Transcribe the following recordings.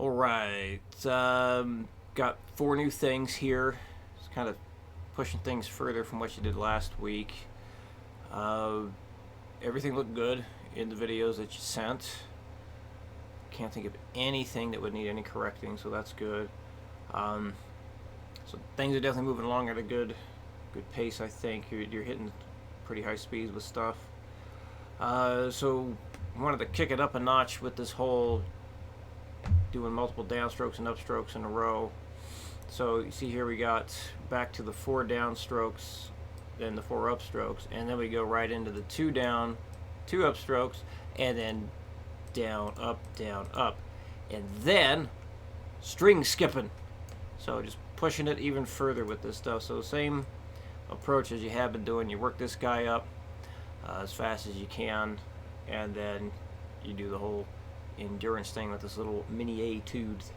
Alright, got 4 new things here. It's kind of pushing things further from what you did last week. Uh, Everything looked good in the videos that you sent. Can't think of anything that would need any correcting, so that's good. So things are definitely moving along at a good pace, I think. You're hitting pretty high speeds with stuff. So I wanted to kick it up a notch with this whole doing multiple downstrokes and upstrokes in a row. So you see here we got back to the 4 downstrokes, then the 4 upstrokes, and then we go right into the 2 down, 2 upstrokes, and then down, up, and then string skipping. So just pushing it even further with this stuff. So same approach as you have been doing. You work this guy up as fast as you can, and then you do the whole endurance thing with this little mini etudes.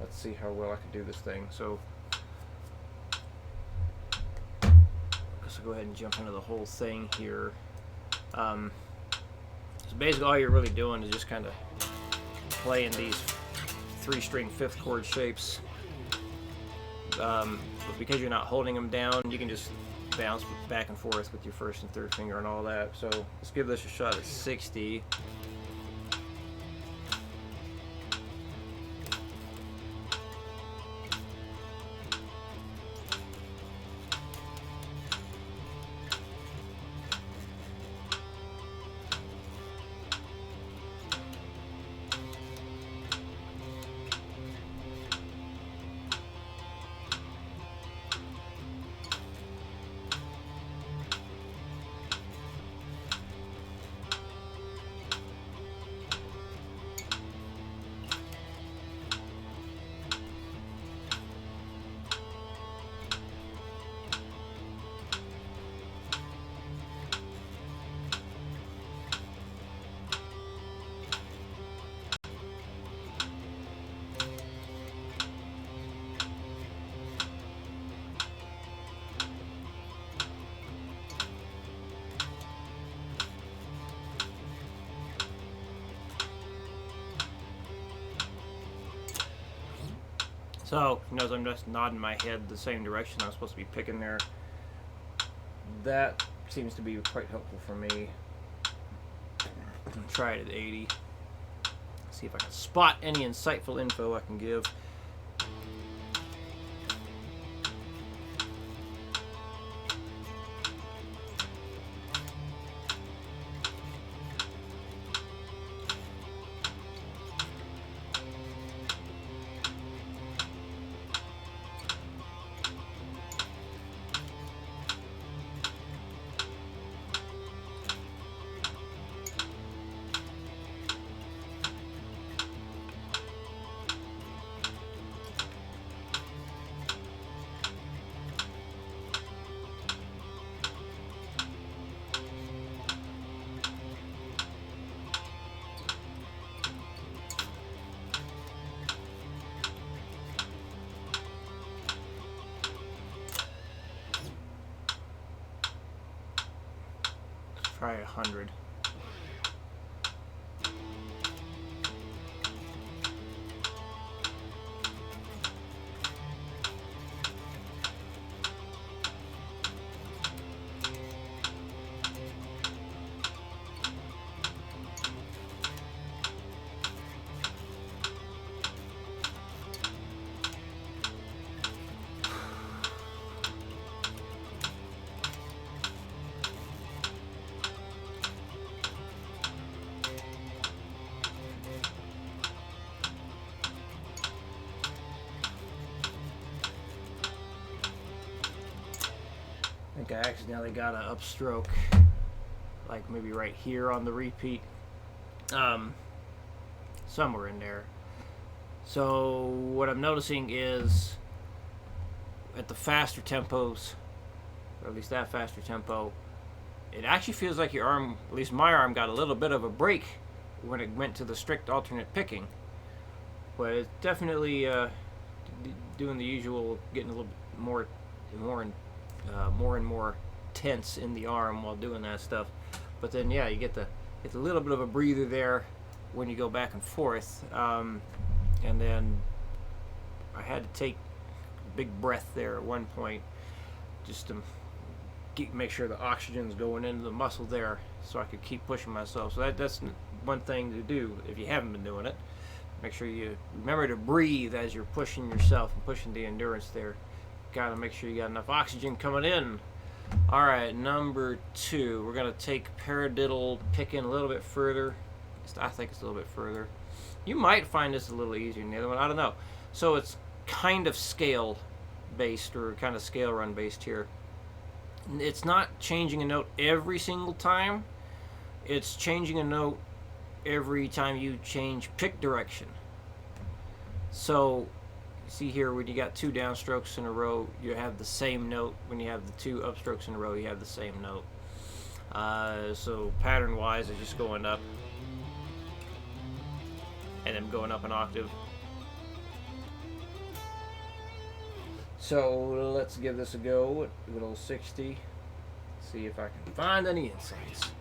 Let's see how well I can do this thing. So I guess I'll go ahead and jump into the whole thing here. So basically all you're really doing is just kind of playing these 3-string 5th chord shapes. But because you're not holding them down, you can just bounce back and forth with your 1st and 3rd finger and all that. So let's give this a shot at 60. So, notice I'm just nodding my head the same direction I'm supposed to be picking there. That seems to be quite helpful for me. Try it at 80. See if I can spot any insightful info I can give. Try 100. I think I accidentally got an upstroke, like maybe right here on the repeat, somewhere in there. So what I'm noticing is at the faster tempos, or at least that faster tempo, it actually feels like your arm, at least my arm, got a little bit of a break when it went to the strict alternate picking. But it's definitely doing the usual, getting a little bit more and more tense in the arm while doing that stuff. But then, yeah, you get the It's a little bit of a breather there when you go back and forth. And then I had to take a big breath there at one point just to make sure the oxygen's going into the muscle there so I could keep pushing myself. So that's one thing to do if you haven't been doing it. Make sure you remember to breathe as you're pushing yourself and pushing the endurance there. Gotta make sure you got enough oxygen coming in. Alright, number 2. We're going to take paradiddle, pick in a little bit further. I think it's a little bit further. You might find this a little easier than the other one. I don't know. So it's kind of scale based, or kind of scale run based here. It's not changing a note every single time. It's changing a note every time you change pick direction. So see here, when you got 2 downstrokes in a row, you have the same note. When you have the 2 upstrokes in a row, you have the same note. So pattern wise, it's just going up and then going up an octave. So let's give this a go. Good old 60. See if I can find any insights.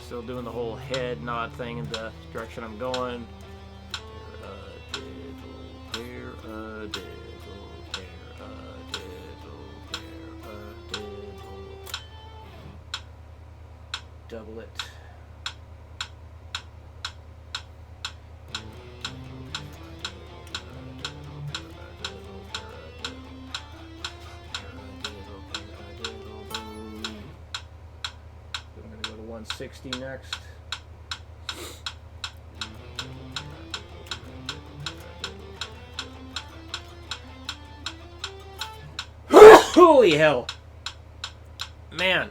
Still doing the whole head nod thing in the direction I'm going. Double it. I'm going to go to 160 next. Holy hell! Man,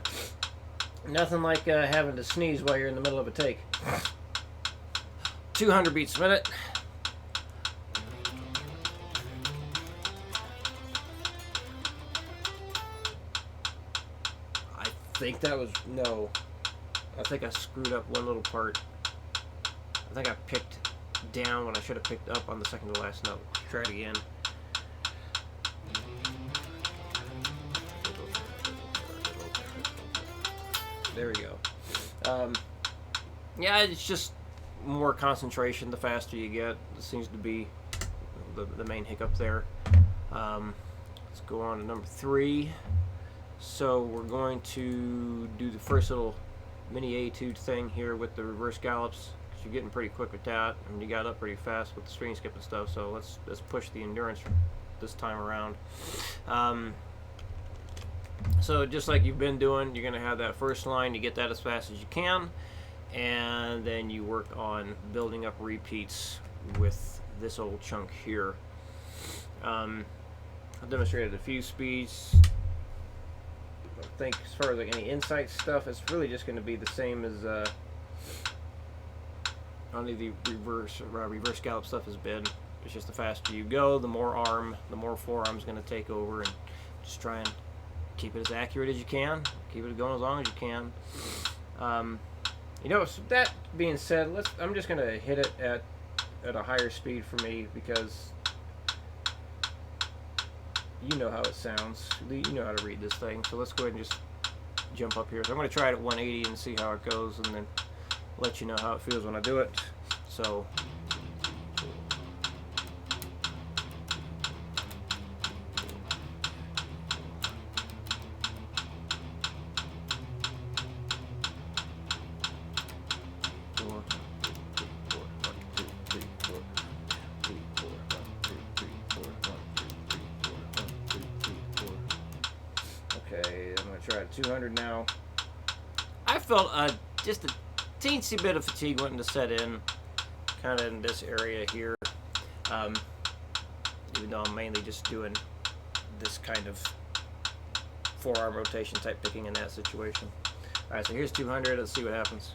nothing like having to sneeze while you're in the middle of a take. 200 beats a minute. I think that was, no. I think I screwed up one little part. I think I picked down when I should have picked up on the second to last note. Try it again. There we go. Yeah, it's just more concentration the faster you get. It seems to be the main hiccup there. Let's go on to number 3. So we're going to do the first little mini etude thing here with the reverse gallops. You're getting pretty quick with that, and you got up pretty fast with the string skip and stuff. So let's push the endurance this time around. So just like you've been doing, you're going to have that first line, you get that as fast as you can, and then you work on building up repeats with this old chunk here. I've demonstrated a few speeds. I think as far as like any insight stuff, it's really just going to be the same as only the reverse gallop stuff has been. It's just the faster you go, the more forearm's going to take over, and just try and keep it as accurate as you can. Keep it going as long as you can. You know, so that being said, I'm just going to hit it at a higher speed for me, because you know how it sounds. You know how to read this thing. So let's go ahead and just jump up here. So I'm going to try it at 180 and see how it goes, and then let you know how it feels when I do it. So okay, I'm going to try 200 now. I felt just a teensy bit of fatigue wanting to set in, kind of in this area here, even though I'm mainly just doing this kind of forearm rotation type picking in that situation. Alright, so here's 200, let's see what happens.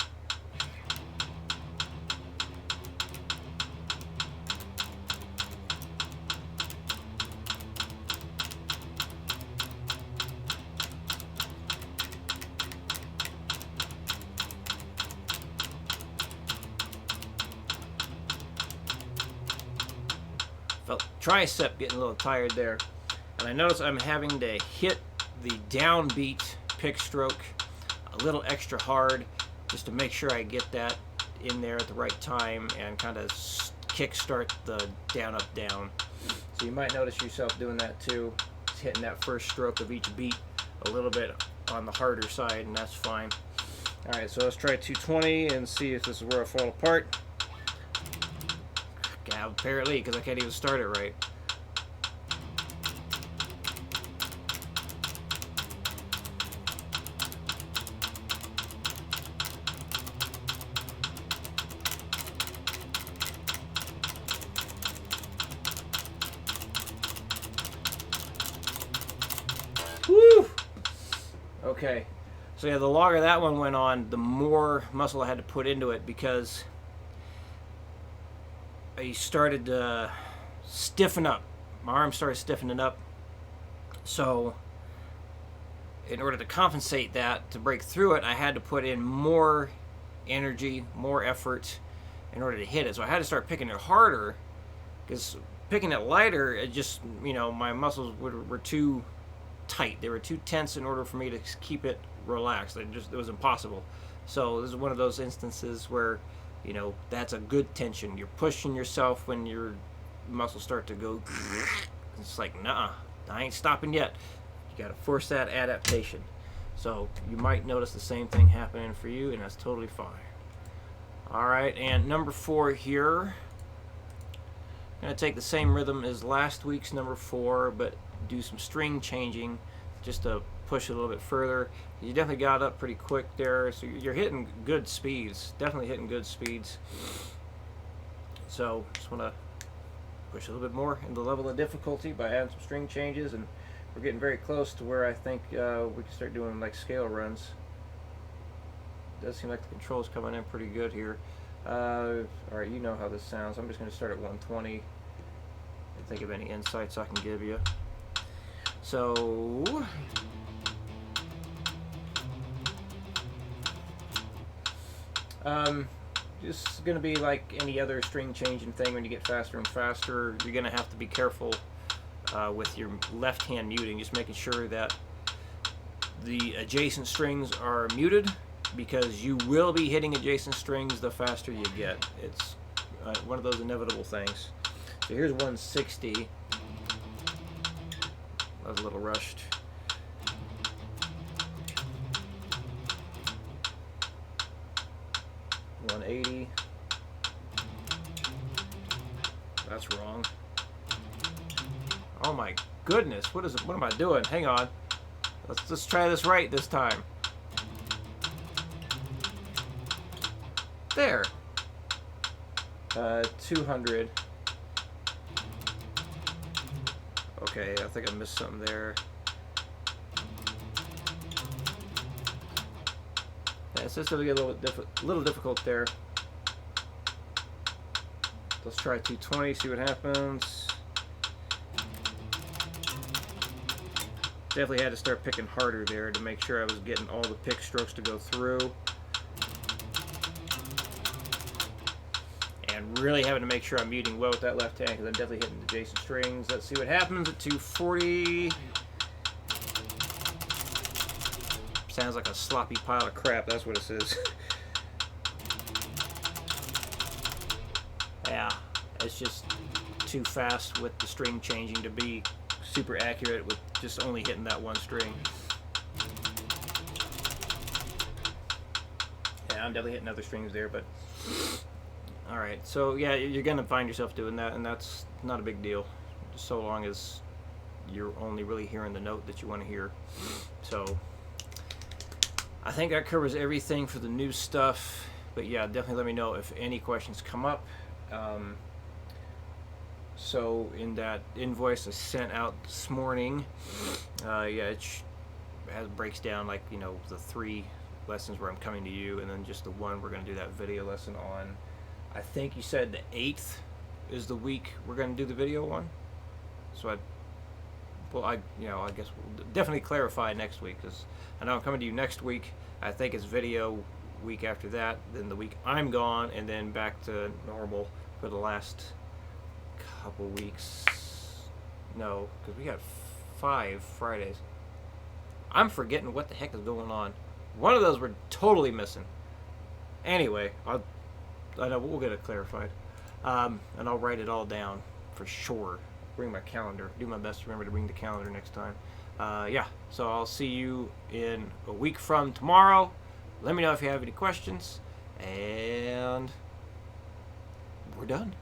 Felt tricep getting a little tired there, and I notice I'm having to hit the downbeat pick stroke a little extra hard just to make sure I get that in there at the right time and kind of kick start the down, up, down. So you might notice yourself doing that too. Just hitting that first stroke of each beat a little bit on the harder side, and that's fine. Alright, so let's try 220 and see if this is where I fall apart. Yeah, apparently, because I can't even start it right. Woo! Okay, so yeah, the longer that one went on, the more muscle I had to put into it because I started to stiffen up. My arm started stiffening up. So in order to compensate that, to break through it, I had to put in more energy, more effort in order to hit it. So I had to start picking it harder because picking it lighter, it just, you know, my muscles were too tight. They were too tense in order for me to keep it relaxed. It was impossible. So this is one of those instances where, you know, that's a good tension. You're pushing yourself when your muscles start to go. It's like, nah, I ain't stopping yet. You gotta force that adaptation. So you might notice the same thing happening for you, and that's totally fine. Alright, and number 4 here. I'm gonna take the same rhythm as last week's number 4, but do some string changing just to push it a little bit further. You definitely got up pretty quick there, so you're hitting good speeds. Definitely hitting good speeds. So just want to push a little bit more in the level of difficulty by adding some string changes, and we're getting very close to where I think we can start doing like scale runs. It does seem like the control's coming in pretty good here. Alright, you know how this sounds. I'm just going to start at 120 and think of any insights I can give you. So just going to be like any other string changing thing. When you get faster and faster, you're going to have to be careful with your left hand muting, just making sure that the adjacent strings are muted, because you will be hitting adjacent strings the faster you get. It's one of those inevitable things. So here's 160. I was a little rushed. $180. That's wrong. Oh my goodness! What am I doing? Hang on. Let's try this right this time. There. 200. Okay, I think I missed something there. Yeah, it's just going to get a little difficult there. Let's try 220, see what happens. Definitely had to start picking harder there to make sure I was getting all the pick strokes to go through. And really having to make sure I'm muting well with that left hand, because I'm definitely hitting the adjacent strings. Let's see what happens at 240. Sounds like a sloppy pile of crap, that's what it says. Yeah, it's just too fast with the string changing to be super accurate with just only hitting that one string. Yeah, I'm definitely hitting other strings there, but alright, so yeah, you're gonna find yourself doing that, and that's not a big deal, just so long as you're only really hearing the note that you want to hear. So I think that covers everything for the new stuff, but yeah, definitely let me know if any questions come up. So in that invoice I sent out this morning, yeah, it breaks down, like, you know, the 3 lessons where I'm coming to you, and then just the one we're going to do that video lesson on. I think you said the 8th is the week we're going to do the video one. So I guess we'll definitely clarify next week, because I know I'm coming to you next week. I think it's video week after that, then the week I'm gone, and then back to normal for the last couple weeks. No, because we got 5 Fridays. I'm forgetting what the heck is going on. One of those were totally missing. Anyway, I know we'll get it clarified, and I'll write it all down for sure. Bring my calendar. Do my best to remember to bring the calendar next time. Yeah, so I'll see you in a week from tomorrow. Let me know if you have any questions, and we're done.